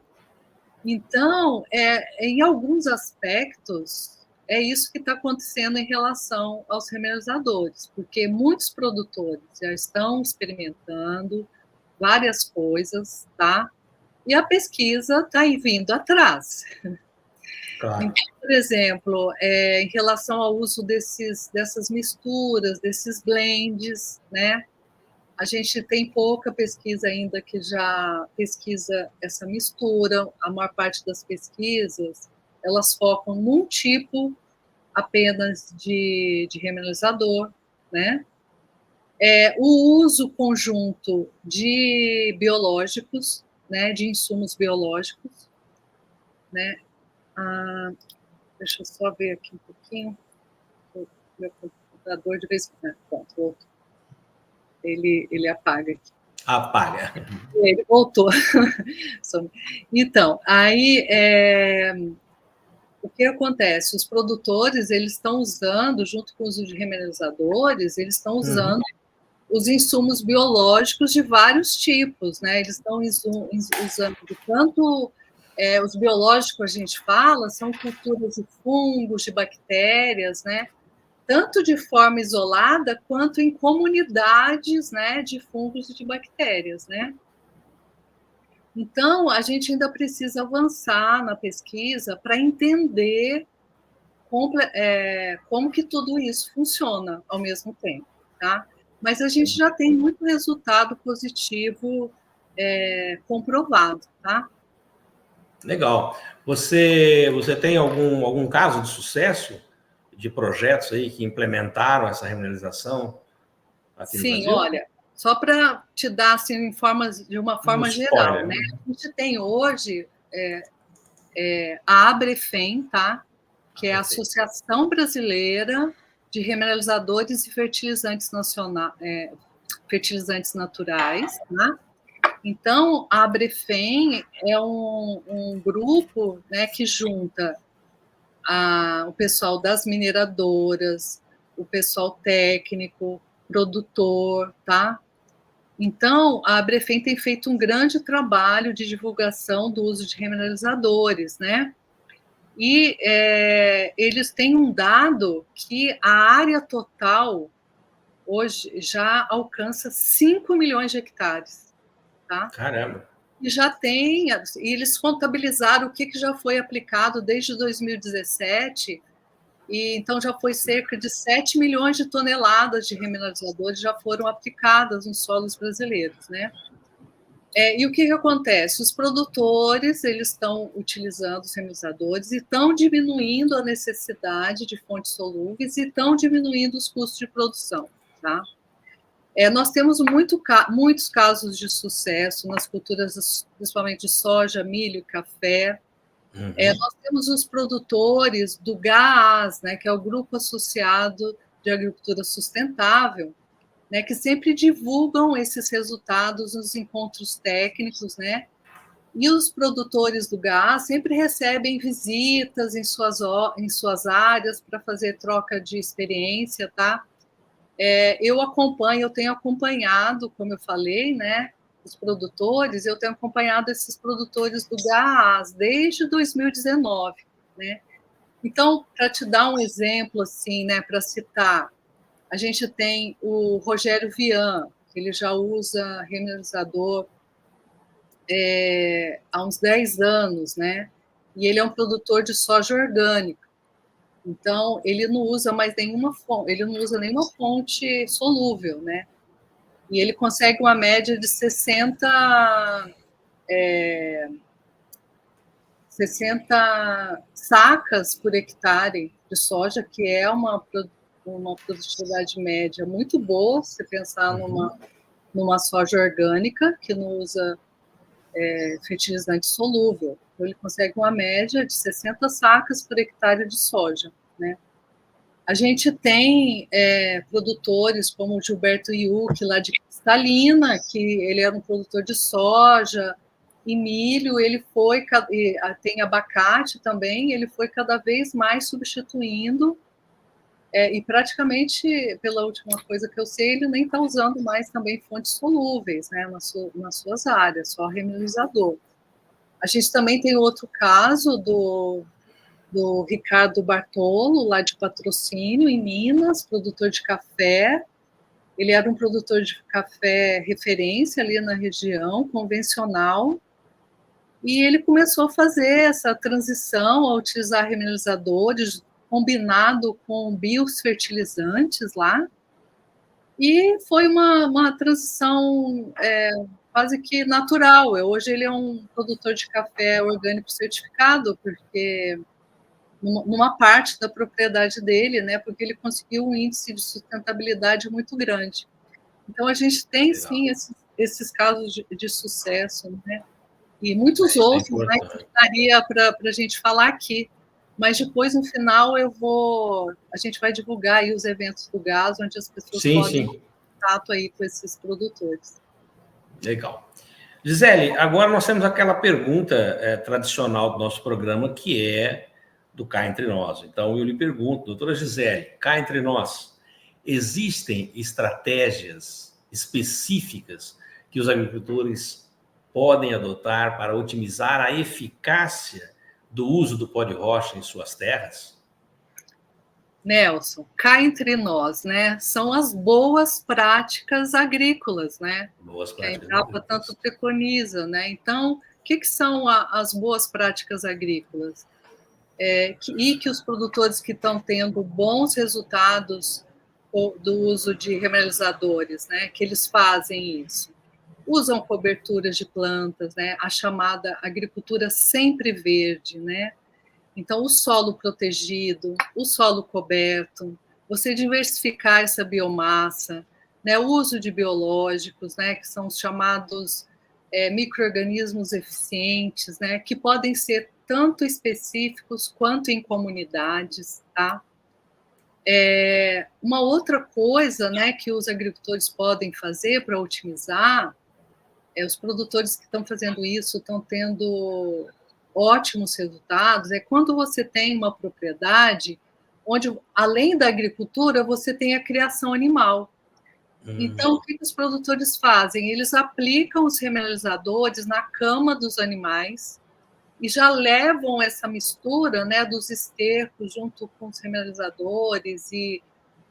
Então, em alguns aspectos, é isso que está acontecendo em relação aos remelizadores, porque muitos produtores já estão experimentando várias coisas, tá? E a pesquisa está vindo atrás. Claro. Então, por exemplo, em relação ao uso dessas misturas, desses blends, né? A gente tem pouca pesquisa ainda que já pesquisa essa mistura. A maior parte das pesquisas, elas focam num tipo apenas de remelizador, né? O uso conjunto de biológicos, né? De insumos biológicos, né? Deixa eu só ver aqui um pouquinho. Meu computador de vez em quando. Pronto, ele apaga aqui. Apaga. Ele voltou. Então, aí o que acontece? Os produtores, eles estão usando, junto com os remelizadores, eles estão usando os insumos biológicos de vários tipos, né? Eles estão usando tanto os biológicos, a gente fala, são culturas de fungos, de bactérias, né? Tanto de forma isolada quanto em comunidades, né, de fungos e de bactérias, né? Então, a gente ainda precisa avançar na pesquisa para entender como que tudo isso funciona ao mesmo tempo, tá? Mas a gente já tem muito resultado positivo comprovado, tá? Legal. Você tem algum caso de sucesso de projetos aí que implementaram essa remuneração aqui no Sim, Brasil? olha, só para te dar assim, de uma forma geral, né? A gente tem hoje a Abrefem, tá? Que é a Associação Brasileira de Remineralizadores e Fertilizantes Naturais, tá? Então, a Abrefem é um grupo, né, que junta o pessoal das mineradoras, o pessoal técnico, produtor, tá? Então, a Abrefem tem feito um grande trabalho de divulgação do uso de remineralizadores, né? E eles têm um dado que a área total hoje já alcança 5 milhões de hectares, tá? Caramba! E eles contabilizaram o que já foi aplicado desde 2017, e então já foi cerca de 7 milhões de toneladas de remineralizadores já foram aplicadas nos solos brasileiros, né? E o que acontece? Os produtores, eles estão utilizando os remineralizadores e estão diminuindo a necessidade de fontes solúveis e estão diminuindo os custos de produção, tá? Nós temos muitos casos de sucesso nas culturas, principalmente de soja, milho, café. Nós temos os produtores do GAAS, né, que é o Grupo Associado de Agricultura Sustentável, né, que sempre divulgam esses resultados nos encontros técnicos, né? E os produtores do GAAS sempre recebem visitas em suas áreas para fazer troca de experiência, tá? Eu tenho acompanhado, como eu falei, né, os produtores, eu tenho acompanhado esses produtores do GAAS desde 2019, né? Então, para te dar um exemplo, assim, né, para citar, a gente tem o Rogério Vian, que ele já usa remineralizador há uns 10 anos, né? E ele é um produtor de soja orgânica. Então, ele não usa mais nenhuma fonte solúvel, né? E ele consegue uma média de 60 sacas por hectare de soja, que é uma produtividade média muito boa, se você pensar numa soja orgânica, que não usa fertilizante solúvel. Então, ele consegue uma média de 60 sacas por hectare de soja, né? A gente tem produtores como o Gilberto Iuque, lá de Cristalina, que ele era um produtor de soja e milho, ele foi, tem abacate também, ele foi cada vez mais substituindo, e praticamente, pela última coisa que eu sei, ele nem está usando mais também fontes solúveis, né, nas suas áreas, só remineralizador. A gente também tem outro caso do Ricardo Bartolo, lá de Patrocínio, em Minas, produtor de café. Ele era um produtor de café referência ali na região, convencional, e ele começou a fazer essa transição, a utilizar remineralizadores, combinado com biofertilizantes lá, e foi uma transição quase que natural. Hoje ele é um produtor de café orgânico certificado, porque numa parte da propriedade dele, né, porque ele conseguiu um índice de sustentabilidade muito grande. Então, a gente tem, sim, esses casos de sucesso, né, e muitos outros, né, que daria para a gente falar aqui, mas depois, no final, a gente vai divulgar aí os eventos do gás, onde as pessoas podem ter contato aí com esses produtores. Legal. Gisele, agora nós temos aquela pergunta tradicional do nosso programa, que é do Cá Entre Nós. Então, eu lhe pergunto, doutora Gisele, cá entre nós, existem estratégias específicas que os agricultores podem adotar para otimizar a eficácia do uso do pó de rocha em suas terras? Nelson, cá entre nós, né? São as boas práticas agrícolas, né? Boas Que práticas a Embrapa tanto preconiza, né? Então, o que são as boas práticas agrícolas? E que os produtores que estão tendo bons resultados do uso de remineralizadores, né? Que eles fazem isso. Usam coberturas de plantas, né? A chamada agricultura sempre verde, né? Então, o solo protegido, o solo coberto, você diversificar essa biomassa, né, o uso de biológicos, né, que são os chamados micro-organismos eficientes, né, que podem ser tanto específicos quanto em comunidades, tá? Uma outra coisa, né, que os agricultores podem fazer para otimizar, os produtores que estão fazendo isso estão tendo ótimos resultados, quando você tem uma propriedade onde, além da agricultura, você tem a criação animal. Então, o que os produtores fazem? Eles aplicam os remineralizadores na cama dos animais e já levam essa mistura, né, dos estercos junto com os remineralizadores e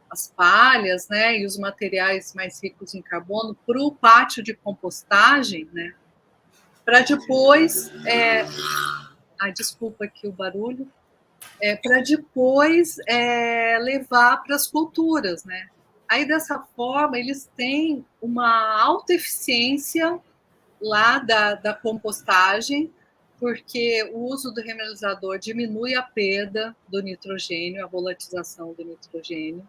as palhas, né, e os materiais mais ricos em carbono para o pátio de compostagem, né, para depois, desculpa aqui o barulho, para depois levar para as culturas, né? Aí, dessa forma, eles têm uma alta eficiência lá da compostagem, porque o uso do remineralizador diminui a perda do nitrogênio, a volatização do nitrogênio.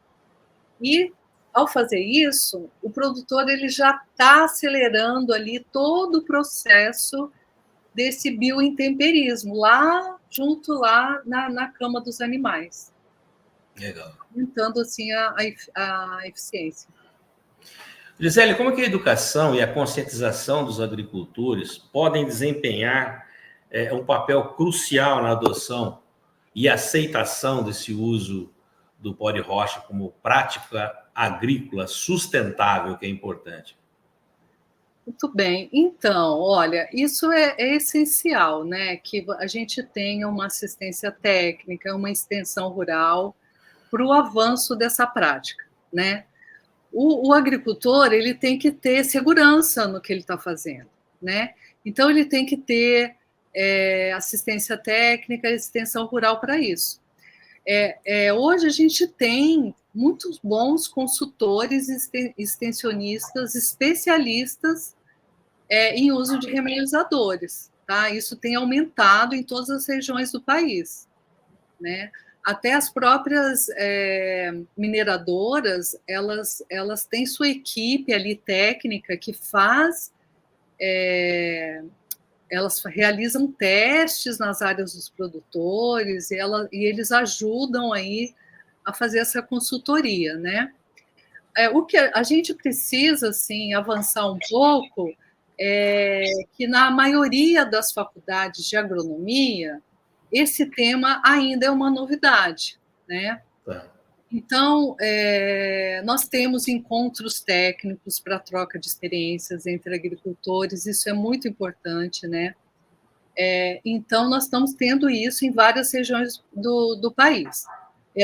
E, ao fazer isso, o produtor ele já está acelerando ali todo o processo desse biointemperismo, lá junto lá na cama dos animais. Legal. Aumentando assim a eficiência. Gisele, como é que a educação e a conscientização dos agricultores podem desempenhar um papel crucial na adoção e aceitação desse uso do pó de rocha como prática agrícola sustentável, que é importante? Muito bem. Então, olha, isso é essencial, né? Que a gente tenha uma assistência técnica, uma extensão rural para o avanço dessa prática, né? O agricultor ele tem que ter segurança no que ele está fazendo, né? Então ele tem que ter assistência técnica, extensão rural para isso. Hoje a gente tem muitos bons consultores, extensionistas, especialistas em uso de remineralizadores, tá? Isso tem aumentado em todas as regiões do país, né? Até as próprias mineradoras, elas têm sua equipe ali técnica que faz, elas realizam testes nas áreas dos produtores e eles ajudam aí a fazer essa consultoria, né? O que a gente precisa, assim, avançar um pouco é que na maioria das faculdades de agronomia, esse tema ainda é uma novidade, né? Tá. Então, nós temos encontros técnicos para troca de experiências entre agricultores, isso é muito importante, né? Então, nós estamos tendo isso em várias regiões do país.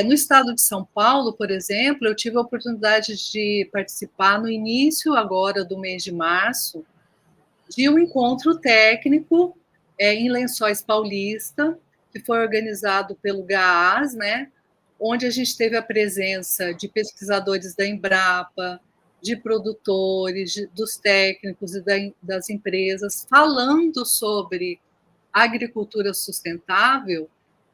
No estado de São Paulo, por exemplo, eu tive a oportunidade de participar no início agora do mês de março de um encontro técnico em Lençóis Paulista, que foi organizado pelo GAAS, né, onde a gente teve a presença de pesquisadores da Embrapa, de produtores, dos técnicos e das empresas, falando sobre agricultura sustentável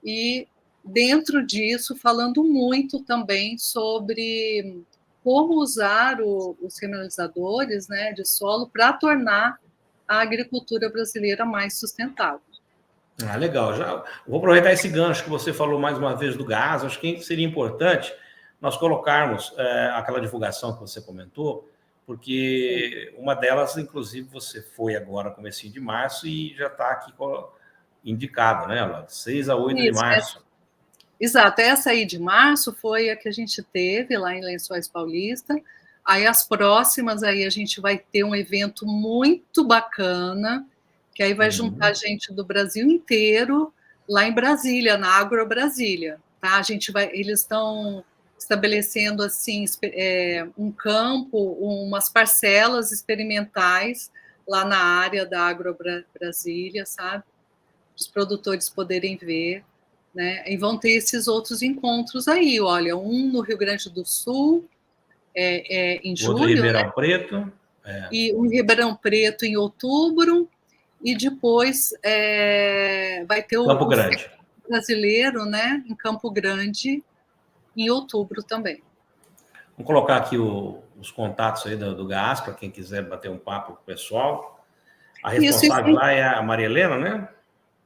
e, dentro disso, falando muito também sobre como usar os remineralizadores, né, de solo para tornar a agricultura brasileira mais sustentável. Legal. Já vou aproveitar esse gancho que você falou mais uma vez do gás. Acho que seria importante nós colocarmos aquela divulgação que você comentou, porque uma delas, inclusive, você foi agora, comecinho de março, e já está aqui indicada, né? 6 a 8 de março. Exato. Essa aí de março foi a que a gente teve lá em Lençóis Paulista. Aí as próximas aí a gente vai ter um evento muito bacana, que aí vai juntar gente do Brasil inteiro lá em Brasília, na Agro Brasília, tá? Eles estão estabelecendo assim um campo, umas parcelas experimentais lá na área da Agro Brasília, sabe? Os produtores poderem ver, né? E vão ter esses outros encontros aí, olha, um no Rio Grande do Sul, em julho, outro em Ribeirão Preto. E um em Ribeirão Preto em outubro, e depois vai ter Campo Grande brasileiro, né, em Campo Grande, em outubro também. Vamos colocar aqui os contatos aí do GAAS, para quem quiser bater um papo com o pessoal. A responsável lá é a Maria Helena, né?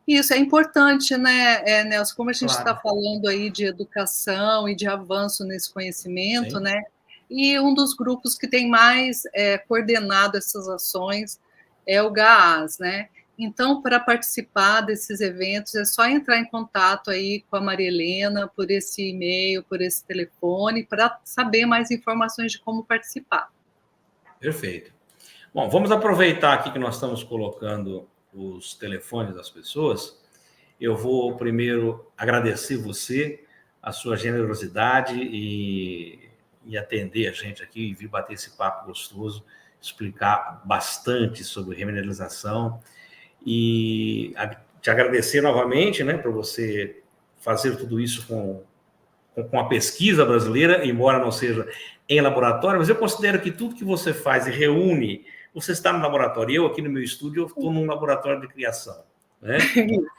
Isso é importante, né, Nelson? Como a gente está falando aí de educação e de avanço nesse conhecimento, né? E um dos grupos que tem mais coordenado essas ações é o GAAS, né? Então, para participar desses eventos, é só entrar em contato aí com a Maria Helena por esse e-mail, por esse telefone, para saber mais informações de como participar. Perfeito. Bom, vamos aproveitar aqui que nós estamos colocando os telefones das pessoas. Eu vou primeiro agradecer você, a sua generosidade e atender a gente aqui e vir bater esse papo gostoso, explicar bastante sobre remineralização e te agradecer novamente, né, por você fazer tudo isso com a pesquisa brasileira, embora não seja em laboratório, mas eu considero que tudo que você faz e reúne, você está no laboratório, eu aqui no meu estúdio, eu estou num laboratório de criação, né?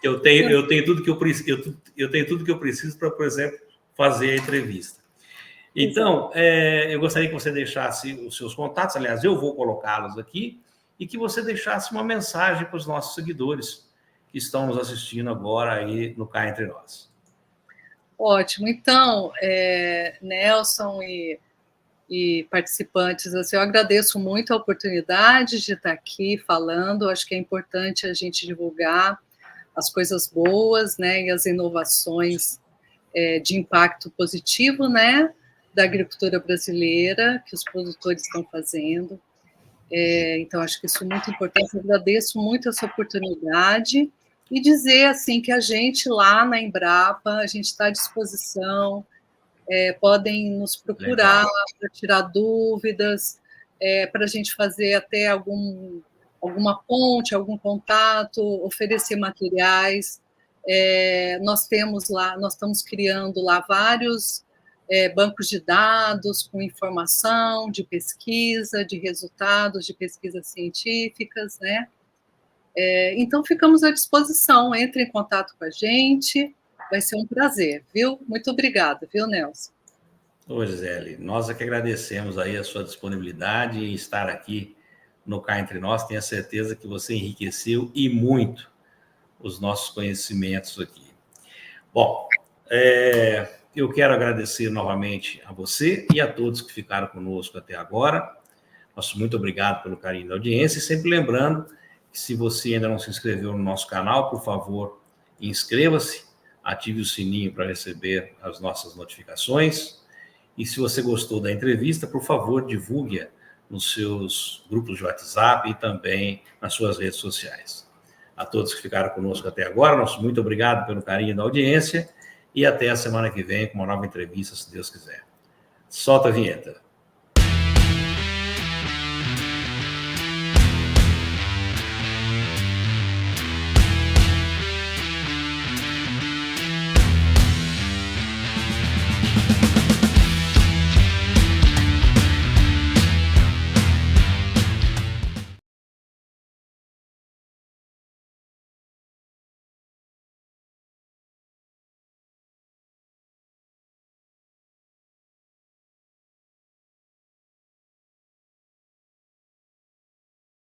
Eu tenho tudo que eu tenho tudo que eu preciso para, por exemplo, fazer a entrevista. Então, eu gostaria que você deixasse os seus contatos, aliás, eu vou colocá-los aqui, e que você deixasse uma mensagem para os nossos seguidores que estão nos assistindo agora aí no Cá Entre Nós. Ótimo. Então, Nelson e participantes, assim, eu agradeço muito a oportunidade de estar aqui falando. Acho que é importante a gente divulgar as coisas boas, né, e as inovações de impacto positivo, né, da agricultura brasileira que os produtores estão fazendo. Então, acho que isso é muito importante. Eu agradeço muito essa oportunidade e dizer assim que a gente lá na Embrapa, a gente está à disposição, podem nos procurar para tirar dúvidas, para a gente fazer até alguma ponte, algum contato, oferecer materiais. Nós estamos criando lá vários bancos de dados com informação de pesquisa, de resultados de pesquisas científicas, né? Então, ficamos à disposição, entre em contato com a gente, vai ser um prazer, viu? Muito obrigada, viu, Nelson? Ô, Gisele, nós é que agradecemos aí a sua disponibilidade em estar aqui no Cá Entre Nós. Tenho certeza que você enriqueceu e muito os nossos conhecimentos aqui. Bom, eu quero agradecer novamente a você e a todos que ficaram conosco até agora. Nosso muito obrigado pelo carinho da audiência, e sempre lembrando que se você ainda não se inscreveu no nosso canal, por favor, inscreva-se, ative o sininho para receber as nossas notificações, e se você gostou da entrevista, por favor, divulgue-a nos seus grupos de WhatsApp e também nas suas redes sociais. A todos que ficaram conosco até agora, nosso muito obrigado pelo carinho da audiência, e até a semana que vem com uma nova entrevista, se Deus quiser. Solta a vinheta.